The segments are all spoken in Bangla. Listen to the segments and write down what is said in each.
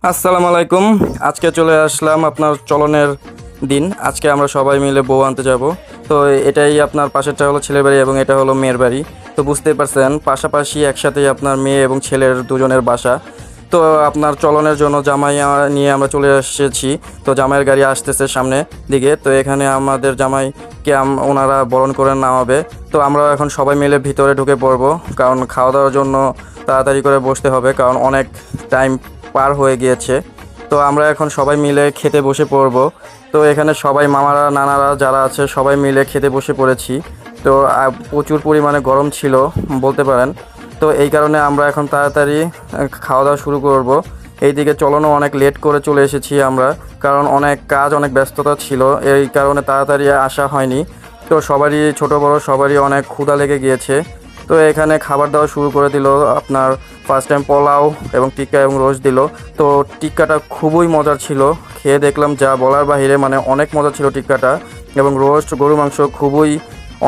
আসসালামু আলাইকুম। আজকে চলে আসলাম আপনার চলনের দিন। আজকে আমরা সবাই মিলে বউ আনতে যাব। তো এটাই আপনার পাশেরটা হলো ছেলের বাড়ি এবং এটা হলো মেয়ের বাড়ি। তো বুঝতেই পারছেন পাশাপাশি একসাথেই আপনার মেয়ে এবং ছেলের দুজনের বাসা। তো আপনার চলনের জন্য জামাই নিয়ে আমরা চলে এসেছি। তো জামাইয়ের গাড়ি আসতেছে সামনে দিকে। তো এখানে আমাদের জামাইকে ওনারা বরণ করে নামাবে। তো আমরা এখন সবাই মিলে ভিতরে ঢুকে পড়বো, কারণ খাওয়া দাওয়ার জন্য তাড়াতাড়ি করে বসতে হবে, কারণ অনেক টাইম পার হয়ে গিয়েছে। তো আমরা এখন সবাই মিলে খেতে বসে পড়ব। তো এখানে সবাই মামারা নানারা যারা আছে সবাই মিলে খেতে বসে পড়েছি। তো প্রচুর পরিমাণে গরম ছিল বলতে পারেন। তো এই কারণে আমরা এখন তাড়াতাড়ি খাওয়া দাওয়া শুরু করব। এইদিকে চলনও অনেক লেট করে চলে এসেছি আমরা, কারণ অনেক কাজ অনেক ব্যস্ততা ছিল, এই কারণে তাড়াতাড়ি আসা হয়নি। তো সবারই ছোট বড় সবারই অনেক ক্ষুধা লেগে গিয়েছে। তো এখানে খাবার দাওয়া শুরু করে দিল আপনার ফার্স্ট টাইম পোলাও এবং টিক্কা এবং রোস্ট দিল। তো টিক্কাটা খুবই মজার ছিল, খেয়ে দেখলাম যা বলার বাহিরে, মানে অনেক মজা ছিল টিক্কাটা। এবং রোস্ট গরু মাংস খুবই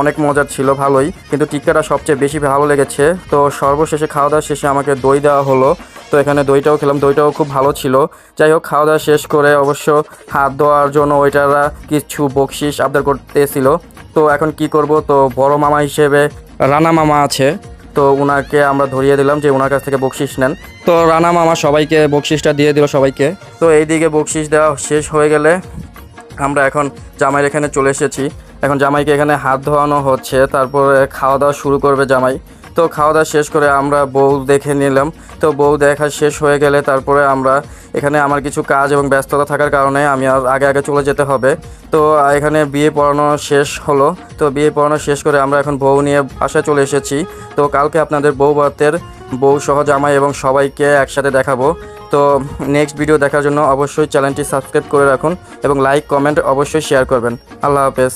অনেক মজার ছিল, ভালোই, কিন্তু টিক্কাটা সবচেয়ে বেশি ভালো লেগেছে। তো সর্বশেষে খাওয়া দাওয়া শেষে আমাকে দই দেওয়া হলো। তো এখানে দইটাও খেলাম, দইটাও খুব ভালো ছিল। যাই হোক, খাওয়া দাওয়া শেষ করে অবশ্য হাত ধোয়ার জন্য ওইটারা কিছু বকশিস আবদার করতেছিল। তো এখন কি করব, তো বড় মামা হিসেবে রানা মামা আছে, তো ওনাকে আমরা ধরিয়ে দিলাম যে ওনার কাছ থেকে বকশিস নেন। তো রানা মামা সবাইকে বকশিসটা দিয়ে দিল সবাইকে। তো এইদিকে বকশিস দেওয়া শেষ হয়ে গেলে আমরা এখন জামাইয়ের এখানে চলে এসেছি। এখন জামাইকে এখানে হাত ধোয়ানো হচ্ছে, তারপরে খাওয়া দাওয়া শুরু করবে জামাই। তো খাওয়া দাওয়া শেষ করে আমরা বউ দেখে নিলাম। তো বউ দেখা শেষ হয়ে গেলে তারপরে আমরা এখানে আমার কিছু কাজ এবং ব্যস্ততা থাকার কারণে আমি আর আগে আগে চলে যেতে হবে। তো এখানে বিয়ে পড়ানো শেষ হলো। তো বিয়ে পড়ানো শেষ করে আমরা এখন বউ নিয়ে বাসায় চলে এসেছি। তো কালকে আপনাদের বউ ভাতের বউ সহ জামাই এবং সবাইকে একসাথে দেখাবো। তো নেক্সট ভিডিও দেখার জন্য অবশ্যই চ্যানেলটি সাবস্ক্রাইব করে রাখুন এবং লাইক কমেন্ট অবশ্যই শেয়ার করবেন। আল্লাহ হাফেজ।